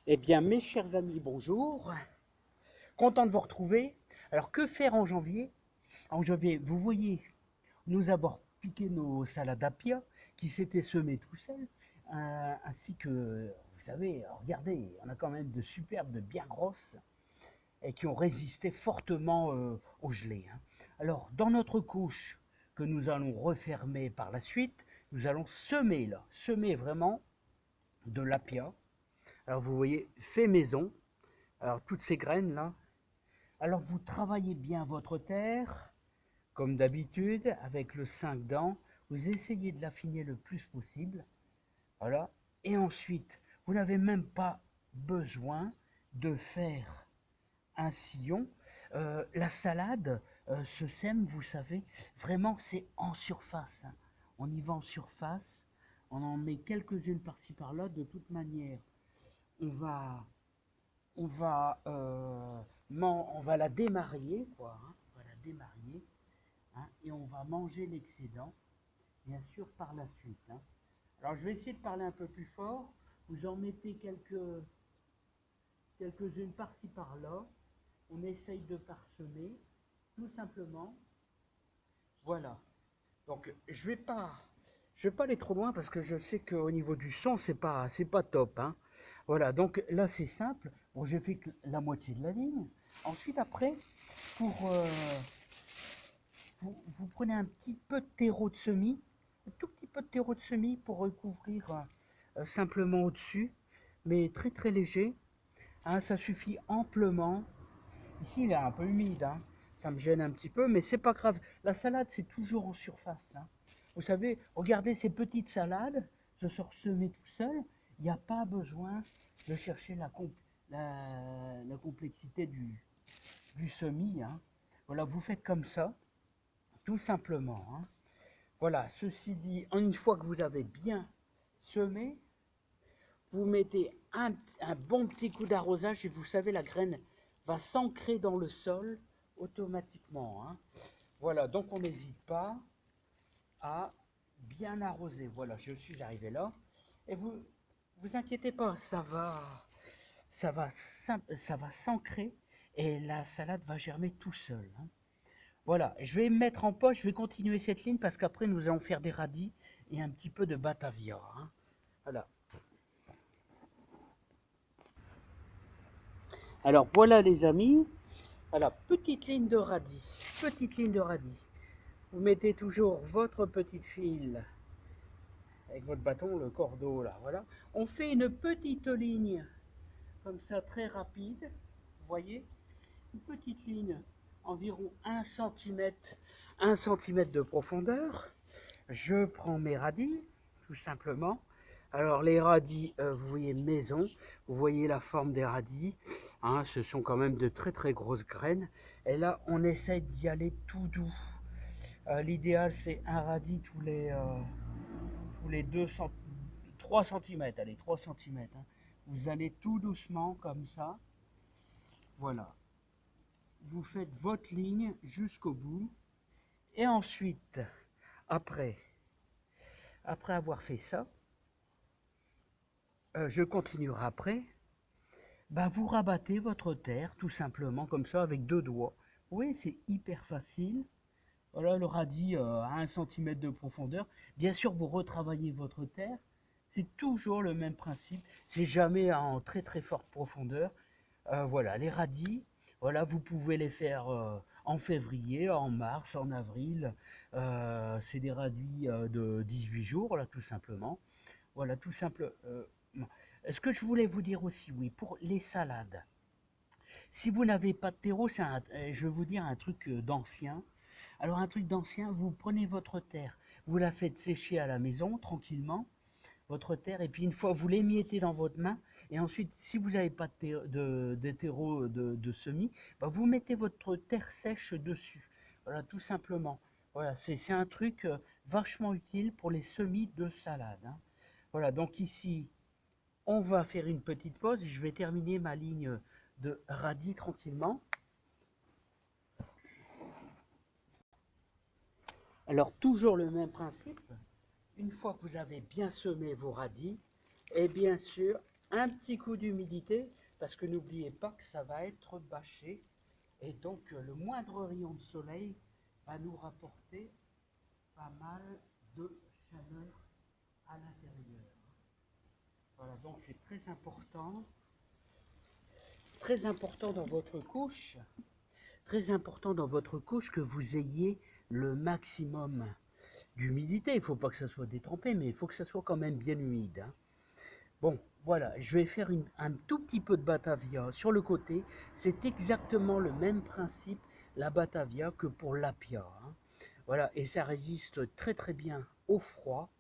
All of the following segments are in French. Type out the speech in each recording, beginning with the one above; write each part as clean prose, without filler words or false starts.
Eh bien, mes chers amis, bonjour. Content de vous retrouver. Alors, que faire en janvier? En janvier, vous voyez, nous avons piqué nos salades apia qui s'étaient semées tout seuls, ainsi que, vous savez, regardez, on a quand même de superbes, de bien grosses, et qui ont résisté fortement au gelé, hein. Alors, dans notre couche que nous allons refermer par la suite, nous allons semer là, semer vraiment de l'apia. Alors, vous voyez, fait maison. Alors, toutes ces graines là. Alors, vous travaillez bien votre terre, comme d'habitude, avec le 5 dents. Vous essayez de l'affiner le plus possible. Voilà. Et ensuite, vous n'avez même pas besoin de faire un sillon. La salade se sème, vous savez, vraiment, c'est en surface, hein. On y va en surface. On en met quelques-unes par-ci par-là. De toute manière, on va on va la démarier, quoi, hein, on va la démarier, hein, et on va manger l'excédent, bien sûr, par la suite, hein. Alors, je vais essayer de parler un peu plus fort. Vous en mettez quelques-unes par-ci par-là. On essaye de parsemer, tout simplement. Voilà. Donc, je vais pas aller trop loin parce que je sais qu'au niveau du son, c'est pas top, hein. Voilà, donc là c'est simple. Bon, j'ai fait que la moitié de la ligne. Ensuite, après, pour vous prenez un petit peu de terreau de semis, un tout petit peu de terreau de semis pour recouvrir simplement au-dessus, mais très très léger, hein, ça suffit amplement. Ici, il est un peu humide, hein. Ça me gêne un petit peu, mais c'est pas grave. La salade, c'est toujours en surface, hein. Vous savez, regardez ces petites salades, se sont semées tout seul. Il n'y a pas besoin de chercher la complexité du semis, hein. Voilà, vous faites comme ça, tout simplement, hein. Voilà, ceci dit, une fois que vous avez bien semé, vous mettez un bon petit coup d'arrosage et vous savez, la graine va s'ancrer dans le sol automatiquement, hein. Voilà, donc on n'hésite pas à bien arroser. Voilà, je suis arrivé là. Et vous inquiétez pas, ça va s'ancrer et la salade va germer tout seul, hein. Voilà, je vais me mettre en poche, je vais continuer cette ligne parce qu'après nous allons faire des radis et un petit peu de batavia, hein. Voilà. Alors voilà les amis, voilà, petite ligne de radis, petite ligne de radis. Vous mettez toujours votre petite file avec votre bâton, le cordeau là, voilà. On fait une petite ligne comme ça, très rapide, vous voyez, une petite ligne, environ 1 cm de profondeur. Je prends mes radis, tout simplement. Alors les radis, vous voyez maison, vous voyez la forme des radis, hein, ce sont quand même de très très grosses graines. Et là, on essaie d'y aller tout doux. L'idéal, c'est un radis tous les 3 cm, allez, 3 cm, hein. Vous allez tout doucement comme ça. Voilà. Vous faites votre ligne jusqu'au bout. Et ensuite, après, après avoir fait ça, je continuerai après. Bah, vous rabattez votre terre tout simplement comme ça avec 2 doigts. Oui, c'est hyper facile. Voilà le radis à 1 cm de profondeur. Bien sûr, vous retravaillez votre terre. C'est toujours le même principe. C'est jamais en très très forte profondeur. Voilà, les radis, voilà, vous pouvez les faire en février, en mars, en avril. C'est des radis de 18 jours, là, tout simplement. Voilà, tout simple. Ce que je voulais vous dire aussi, oui, pour les salades. Si vous n'avez pas de terreau, je vais vous dire un truc d'ancien. Alors, un truc d'ancien, vous prenez votre terre, vous la faites sécher à la maison, tranquillement, votre terre, et puis une fois, vous l'émiettez dans votre main, et ensuite, si vous n'avez pas de terreau de semis, bah, vous mettez votre terre sèche dessus. Voilà, tout simplement. Voilà, c'est un truc vachement utile pour les semis de salade, hein. Voilà, donc ici, on va faire une petite pause. Je vais terminer ma ligne de radis tranquillement. Alors, toujours le même principe. Une fois que vous avez bien semé vos radis, et bien sûr, un petit coup d'humidité, parce que n'oubliez pas que ça va être bâché, et donc le moindre rayon de soleil va nous rapporter pas mal de chaleur à l'intérieur. Voilà, donc c'est très important dans votre couche, très important dans votre couche que vous ayez le maximum d'humidité. Il ne faut pas que ça soit détrempé, mais il faut que ça soit quand même bien humide, hein. Bon, voilà, je vais faire un tout petit peu de Batavia sur le côté. C'est exactement le même principe, la Batavia, que pour l'Apia, hein. Voilà, et ça résiste très très bien au froid,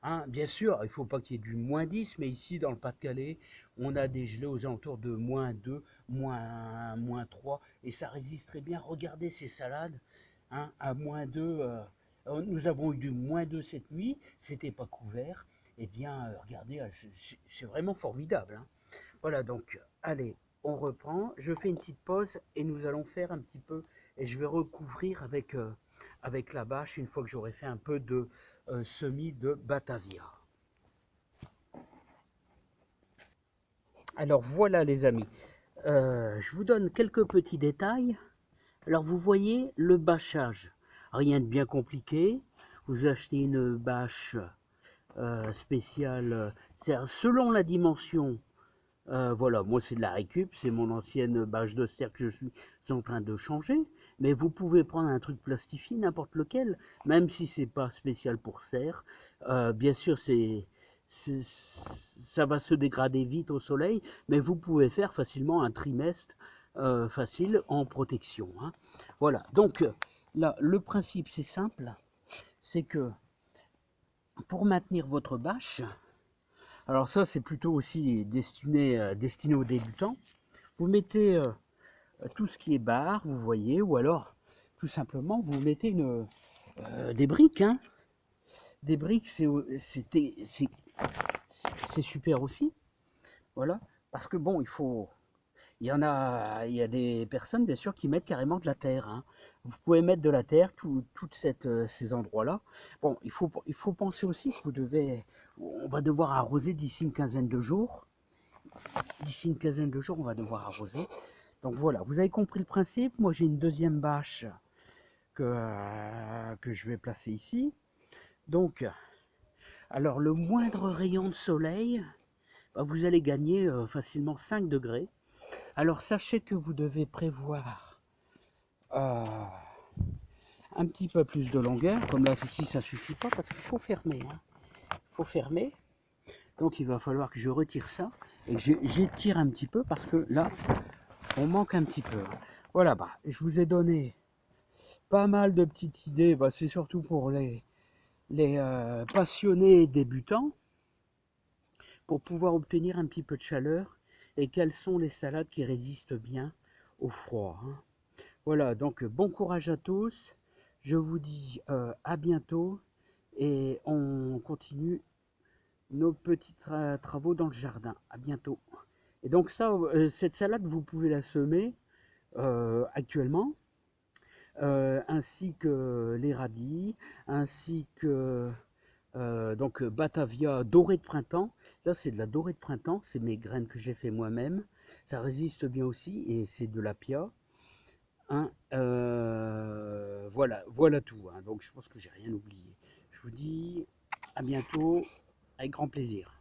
hein. Bien sûr, il ne faut pas qu'il y ait du -10, mais ici dans le Pas-de-Calais, on a des gelées aux alentours de -2, -3, et ça résiste très bien. Regardez ces salades, hein, à -2. Nous avons eu du -2 cette nuit, c'était pas couvert. Eh bien, regardez, c'est vraiment formidable, hein. Voilà, donc, allez, on reprend. Je fais une petite pause et nous allons faire un petit peu, et je vais recouvrir avec la bâche une fois que j'aurai fait un peu de semis de Batavia. Alors voilà les amis, je vous donne quelques petits détails. Alors vous voyez le bâchage, rien de bien compliqué. Vous achetez une bâche spéciale, selon la dimension. Voilà, moi c'est de la récup, c'est mon ancienne bâche de serre que je suis en train de changer. Mais vous pouvez prendre un truc plastifié, n'importe lequel, même si c'est pas spécial pour serre. Bien sûr, ça va se dégrader vite au soleil, mais vous pouvez faire facilement un trimestre facile en protection, hein. Voilà, donc là, le principe c'est simple, c'est que pour maintenir votre bâche, alors ça, c'est plutôt aussi destiné aux débutants. Vous mettez tout ce qui est barre, vous voyez, ou alors tout simplement vous mettez des briques, hein. Des briques, c'est super aussi, voilà. Parce que bon, il y a des personnes bien sûr qui mettent carrément de la terre, hein. Vous pouvez mettre de la terre, toutes ces endroits-là. Bon, il faut penser aussi que on va devoir arroser d'ici une quinzaine de jours. D'ici une quinzaine de jours, on va devoir arroser. Donc voilà, vous avez compris le principe. Moi, j'ai une deuxième bâche que je vais placer ici. Donc, alors le moindre rayon de soleil, bah, vous allez gagner facilement 5 degrés. Alors sachez que vous devez prévoir un petit peu plus de longueur. Comme là, ici, ça ne suffit pas parce qu'il faut fermer, hein. Il faut fermer. Donc il va falloir que je retire ça et que j'étire un petit peu parce que là, on manque un petit peu. Voilà, bah, je vous ai donné pas mal de petites idées. Bah, c'est surtout pour les passionnés débutants, pour pouvoir obtenir un petit peu de chaleur. Et quelles sont les salades qui résistent bien au froid, hein. Voilà, donc bon courage à tous. Je vous dis à bientôt et on continue nos petits travaux dans le jardin. À bientôt. Et donc ça, cette salade, vous pouvez la semer actuellement, ainsi que les radis, ainsi que donc Batavia dorée de printemps. Là, c'est de la dorée de printemps, c'est mes graines que j'ai fait moi-même. Ça résiste bien aussi et c'est de l'apia, hein. Voilà, voilà tout, hein. Donc je pense que j'ai rien oublié. Je vous dis à bientôt avec grand plaisir.